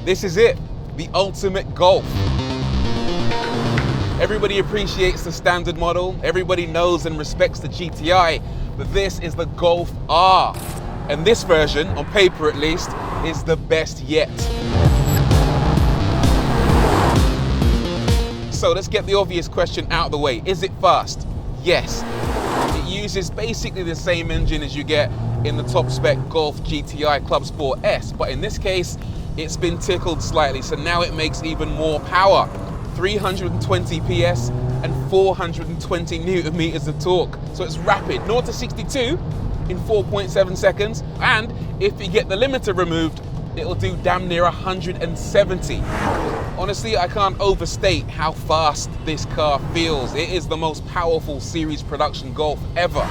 This is it, the ultimate Golf. Everybody appreciates the standard model, everybody knows and respects the GTI, but this is the Golf R. And this version, on paper at least, is the best yet. So let's get the obvious question out of the way. Is it fast? Yes. It uses basically the same engine as you get in the top spec Golf GTI Club Sport S, but in this case, it's been tickled slightly, so now it makes even more power. 320 PS and 420 Newton meters of torque. So it's rapid, 0 to 62 in 4.7 seconds. And if you get the limiter removed, it'll do damn near 170. Honestly, I can't overstate how fast this car feels. It is the most powerful series production Golf ever.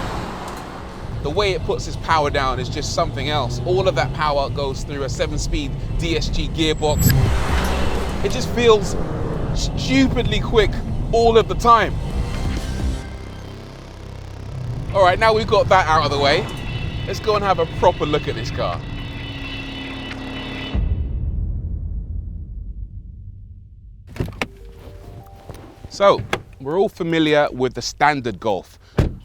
The way it puts its power down is just something else. All of that power goes through a 7-speed DSG gearbox. It just feels stupidly quick all of the time. All right, now we've got that out of the way, let's go and have a proper look at this car. So, we're all familiar with the standard Golf.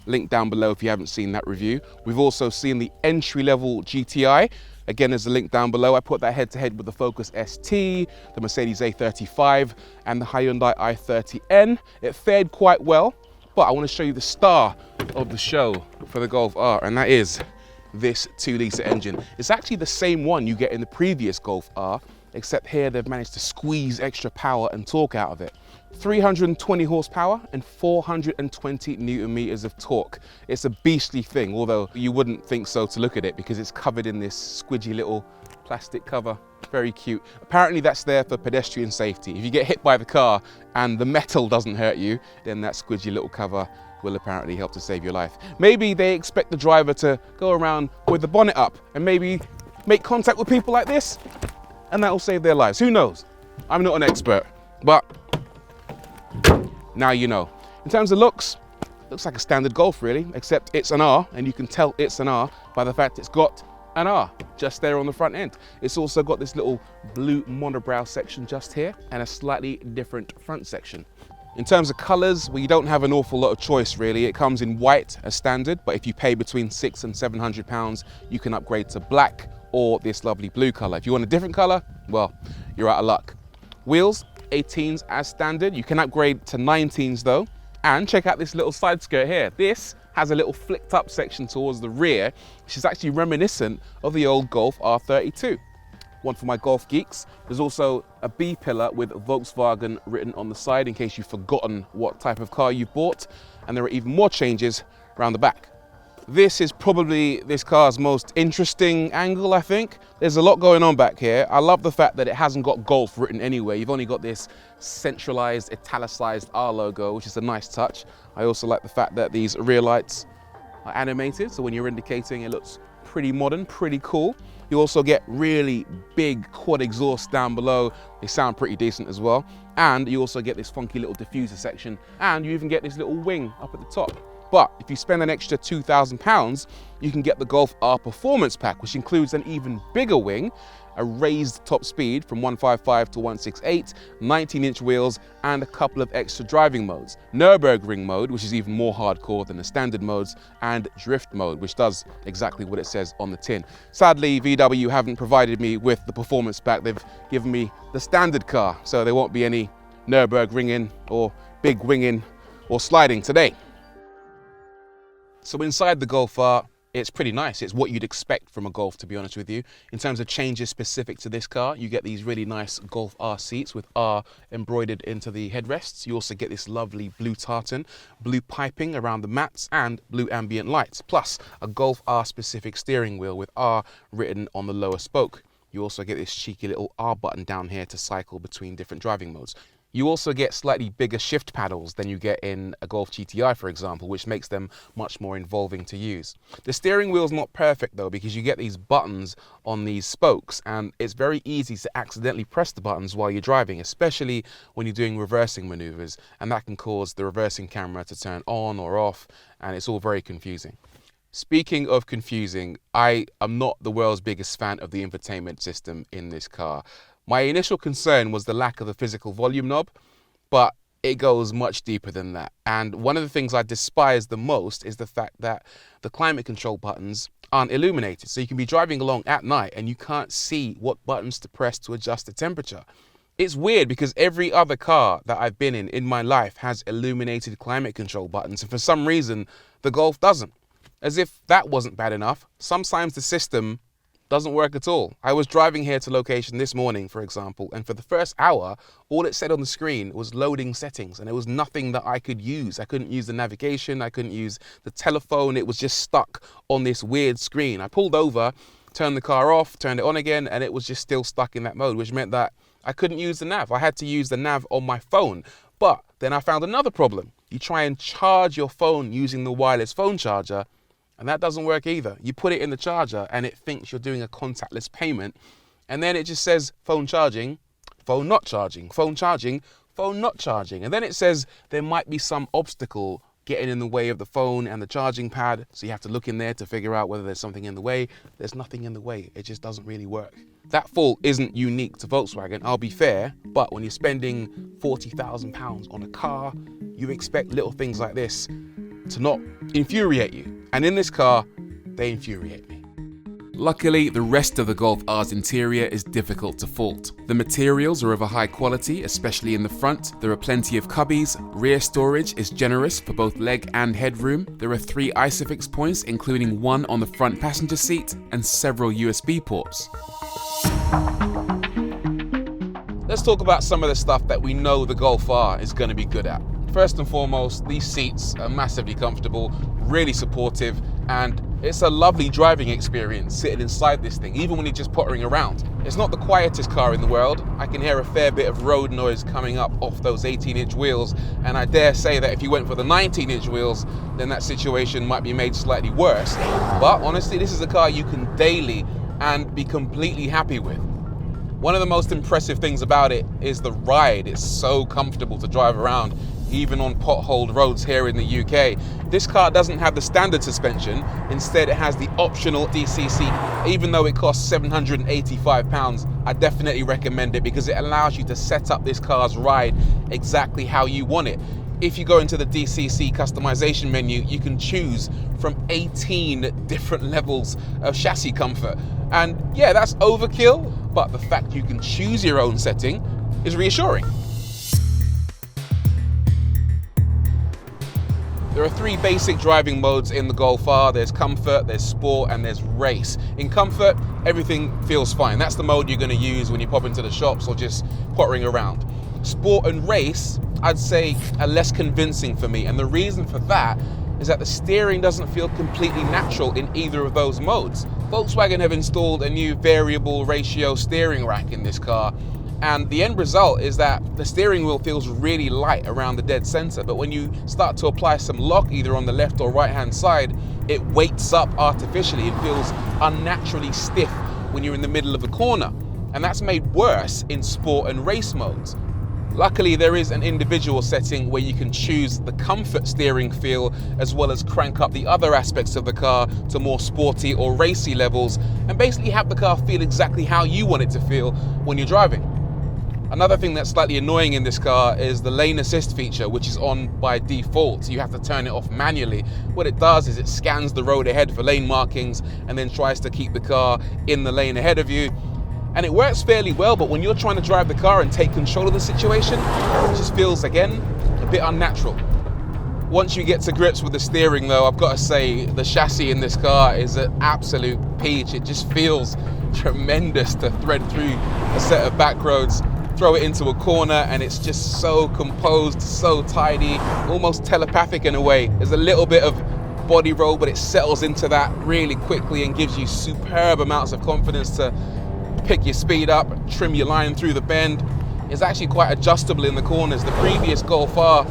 Link down below if you haven't seen that review. We've also seen the entry-level GTI. Again, there's a link down below. I put that head-to-head with the Focus ST, the Mercedes A35, and the Hyundai i30N. It fared quite well, but I want to show you the star of the show for the Golf R, and that is this 2-litre engine. It's actually the same one you get in the previous Golf R, except here they've managed to squeeze extra power and torque out of it. 320 horsepower and 420 Newton meters of torque. It's a beastly thing, although you wouldn't think so to look at it because it's covered in this squidgy little plastic cover. Very cute. Apparently that's there for pedestrian safety. If you get hit by the car and the metal doesn't hurt you, then that squidgy little cover will apparently help to save your life. Maybe they expect the driver to go around with the bonnet up and maybe make contact with people like this, and that will save their lives. Who knows? I'm not an expert, but now you know. In terms of looks, looks like a standard Golf really, except it's an R, and you can tell it's an R by the fact it's got an R just there on the front end. It's also got this little blue monobrow section just here and a slightly different front section. In terms of colors, well, you don't have an awful lot of choice really. It comes in white as standard, but if you pay between £600 and £700, you can upgrade to black or this lovely blue color. If you want a different color, well, you're out of luck. Wheels, 18s as standard. You can upgrade to 19s though. And check out this little side skirt here. This has a little flicked up section towards the rear, which is actually reminiscent of the old Golf R32. One for my Golf geeks. There's also a B pillar with Volkswagen written on the side in case you've forgotten what type of car you've bought. And there are even more changes around the back. This is probably this car's most interesting angle, I think. There's a lot going on back here. I love the fact that it hasn't got Golf written anywhere. You've only got this centralized, italicized R logo, which is a nice touch. I also like the fact that these rear lights are animated, so when you're indicating, it looks pretty modern, pretty cool. You also get really big quad exhausts down below. They sound pretty decent as well. And you also get this funky little diffuser section, and you even get this little wing up at the top. But if you spend an extra £2,000, you can get the Golf R Performance Pack, which includes an even bigger wing, a raised top speed from 155 to 168, 19-inch wheels, and a couple of extra driving modes. Nürburgring mode, which is even more hardcore than the standard modes, and drift mode, which does exactly what it says on the tin. Sadly, VW haven't provided me with the Performance Pack. They've given me the standard car, so there won't be any Nürburgringen or big winging or sliding today. So inside the Golf R, it's pretty nice. It's what you'd expect from a Golf, to be honest with you. In terms of changes specific to this car, you get these really nice Golf R seats with R embroidered into the headrests. You also get this lovely blue tartan, blue piping around the mats, and blue ambient lights, plus a Golf R specific steering wheel with R written on the lower spoke. You also get this cheeky little R button down here to cycle between different driving modes. You also get slightly bigger shift paddles than you get in a Golf GTI, for example, which makes them much more involving to use. The steering wheel's not perfect though, because you get these buttons on these spokes, and it's very easy to accidentally press the buttons while you're driving, especially when you're doing reversing maneuvers, and that can cause the reversing camera to turn on or off, and it's all very confusing. Speaking of confusing, I am not the world's biggest fan of the infotainment system in this car. My initial concern was the lack of the physical volume knob, but it goes much deeper than that. And one of the things I despise the most is the fact that the climate control buttons aren't illuminated. So you can be driving along at night and you can't see what buttons to press to adjust the temperature. It's weird because every other car that I've been in my life has illuminated climate control buttons, and for some reason the Golf doesn't. As if that wasn't bad enough, sometimes the system doesn't work at all. I was driving here to location this morning, for example, and for the first hour, all it said on the screen was loading settings, and there was nothing that I could use. I couldn't use the navigation, I couldn't use the telephone, it was just stuck on this weird screen. I pulled over, turned the car off, turned it on again, and it was just still stuck in that mode, which meant that I couldn't use the nav. I had to use the nav on my phone. But then I found another problem. You try and charge your phone using the wireless phone charger, and that doesn't work either. You put it in the charger and it thinks you're doing a contactless payment, and then it just says phone charging, phone not charging, phone charging, phone not charging. And then it says there might be some obstacle getting in the way of the phone and the charging pad, so you have to look in there to figure out whether there's something in the way. There's nothing in the way, it just doesn't really work. That fault isn't unique to Volkswagen, I'll be fair, but when you're spending £40,000 on a car, you expect little things like this to not infuriate you. And in this car, they infuriate me. Luckily, the rest of the Golf R's interior is difficult to fault. The materials are of a high quality, especially in the front. There are plenty of cubbies. Rear storage is generous for both leg and headroom. There are 3 ISOFIX points, including one on the front passenger seat and several USB ports. Let's talk about some of the stuff that we know the Golf R is going to be good at. First and foremost, these seats are massively comfortable, really supportive, and it's a lovely driving experience sitting inside this thing, even when you're just pottering around. It's not the quietest car in the world. I can hear a fair bit of road noise coming up off those 18-inch wheels, and I dare say that if you went for the 19-inch wheels, then that situation might be made slightly worse. But honestly, this is a car you can daily and be completely happy with. One of the most impressive things about it is the ride. It's so comfortable to drive around, even on potholed roads here in the UK. This car doesn't have the standard suspension. Instead, it has the optional DCC. Even though it costs £785, I definitely recommend it because it allows you to set up this car's ride exactly how you want it. If you go into the DCC customization menu, you can choose from 18 different levels of chassis comfort. And yeah, that's overkill, but the fact you can choose your own setting is reassuring. There are 3 basic driving modes in the Golf R. There's comfort, there's sport, and there's race. In comfort, everything feels fine. That's the mode you're going to use when you pop into the shops or just pottering around. Sport and race, I'd say, are less convincing for me, and the reason for that is that the steering doesn't feel completely natural in either of those modes. Volkswagen have installed a new variable ratio steering rack in this car, and the end result is that the steering wheel feels really light around the dead center, but when you start to apply some lock either on the left or right hand side, it weights up artificially and feels unnaturally stiff when you're in the middle of a corner, and that's made worse in sport and race modes. Luckily, there is an individual setting where you can choose the comfort steering feel as well as crank up the other aspects of the car to more sporty or racy levels and basically have the car feel exactly how you want it to feel when you're driving. Another thing that's slightly annoying in this car is the lane assist feature, which is on by default. You have to turn it off manually. What it does is it scans the road ahead for lane markings and then tries to keep the car in the lane ahead of you. And it works fairly well, but when you're trying to drive the car and take control of the situation, it just feels, again, a bit unnatural. Once you get to grips with the steering though, I've got to say the chassis in this car is an absolute peach. It just feels tremendous to thread through a set of back roads, throw it into a corner, and it's just so composed, so tidy, almost telepathic in a way. There's a little bit of body roll, but it settles into that really quickly and gives you superb amounts of confidence to pick your speed up, trim your line through the bend. is actually quite adjustable in the corners. The previous Golf R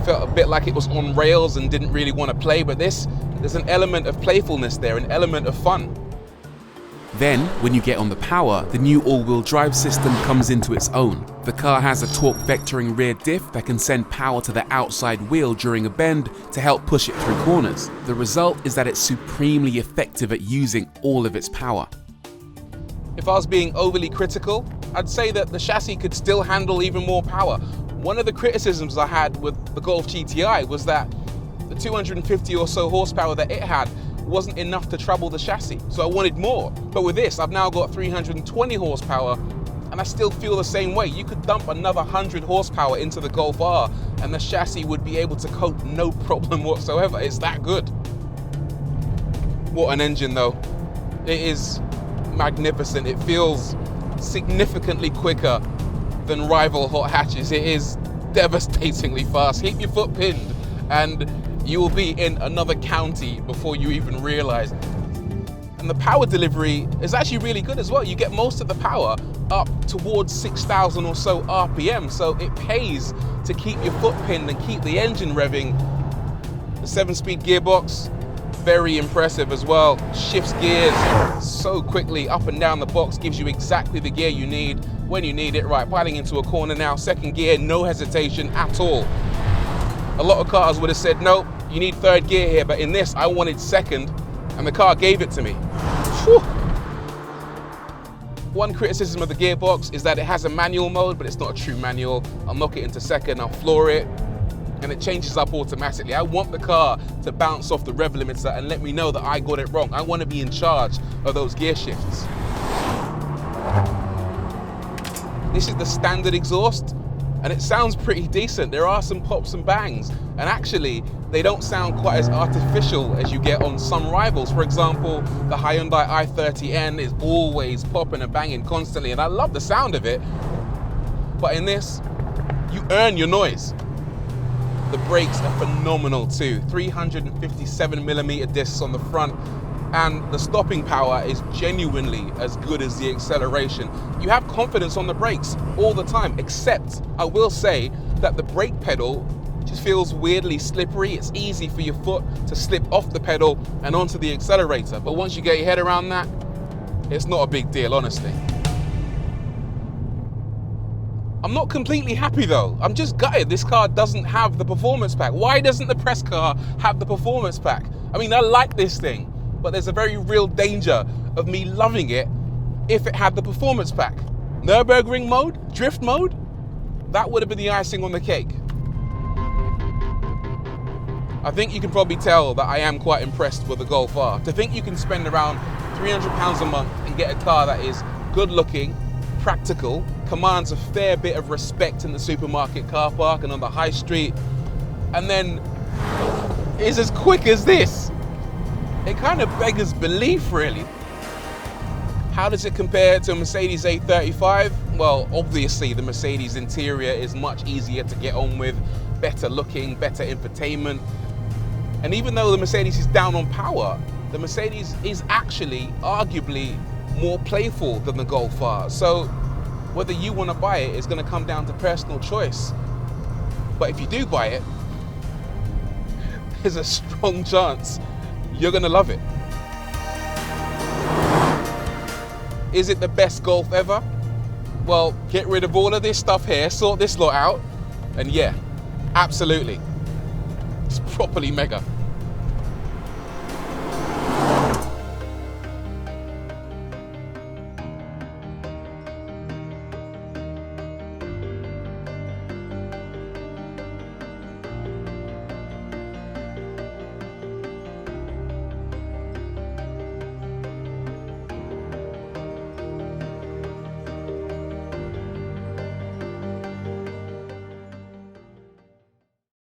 felt a bit like it was on rails and didn't really want to play, but there's an element of playfulness there, an element of fun. Then, when you get on the power, the new all-wheel drive system comes into its own. The car has a torque vectoring rear diff that can send power to the outside wheel during a bend to help push it through corners. The result is that it's supremely effective at using all of its power. If I was being overly critical, I'd say that the chassis could still handle even more power. One of the criticisms I had with the Golf GTI was that the 250 or so horsepower that it had wasn't enough to trouble the chassis, so I wanted more. But with this, I've now got 320 horsepower, and I still feel the same way. You could dump another 100 horsepower into the Golf R, and the chassis would be able to cope no problem whatsoever. It's that good. What an engine though. It is magnificent. It feels significantly quicker than rival hot hatches. It is devastatingly fast. Keep your foot pinned and you will be in another county before you even realize. And the power delivery is actually really good as well. You get most of the power up towards 6,000 or so RPM, so it pays to keep your foot pinned and keep the engine revving. The 7-speed gearbox, very impressive as well. Shifts gears so quickly up and down the box, gives you exactly the gear you need when you need it. Right, piling into a corner now, second gear, no hesitation at all. A lot of cars would have said, no, you need third gear here, but in this, I wanted second, and the car gave it to me. Whew. One criticism of the gearbox is that it has a manual mode, but it's not a true manual. I'll knock it into second, I'll floor it, and it changes up automatically. I want the car to bounce off the rev limiter and let me know that I got it wrong. I want to be in charge of those gear shifts. This is the standard exhaust, and it sounds pretty decent. There are some pops and bangs, and actually they don't sound quite as artificial as you get on some rivals. For example, the Hyundai i30N is always popping and banging constantly, and I love the sound of it. But in this, you earn your noise. The brakes are phenomenal too. 357mm discs on the front, and the stopping power is genuinely as good as the acceleration. You have confidence on the brakes all the time, except I will say that the brake pedal just feels weirdly slippery. It's easy for your foot to slip off the pedal and onto the accelerator, but once you get your head around that, it's not a big deal, honestly. I'm not completely happy though. I'm just gutted this car doesn't have the performance pack. Why doesn't the press car have the performance pack? I mean, I like this thing, but there's a very real danger of me loving it if it had the performance pack. Nürburgring mode, drift mode, that would have been the icing on the cake. I think you can probably tell that I am quite impressed with the Golf R. To think you can spend around £300 a month and get a car that is good looking, practical, commands a fair bit of respect in the supermarket car park and on the high street, and then is as quick as this. It kind of beggars belief, really. How does it compare to a Mercedes A35? Well, obviously the Mercedes interior is much easier to get on with, better looking, better infotainment. And even though the Mercedes is down on power, the Mercedes is actually arguably more playful than the Golf R. So whether you want to buy it is going to come down to personal choice. But if you do buy it, there's a strong chance you're going to love it. Is it the best Golf ever? Well, get rid of all of this stuff here, sort this lot out, and yeah, absolutely. It's properly mega.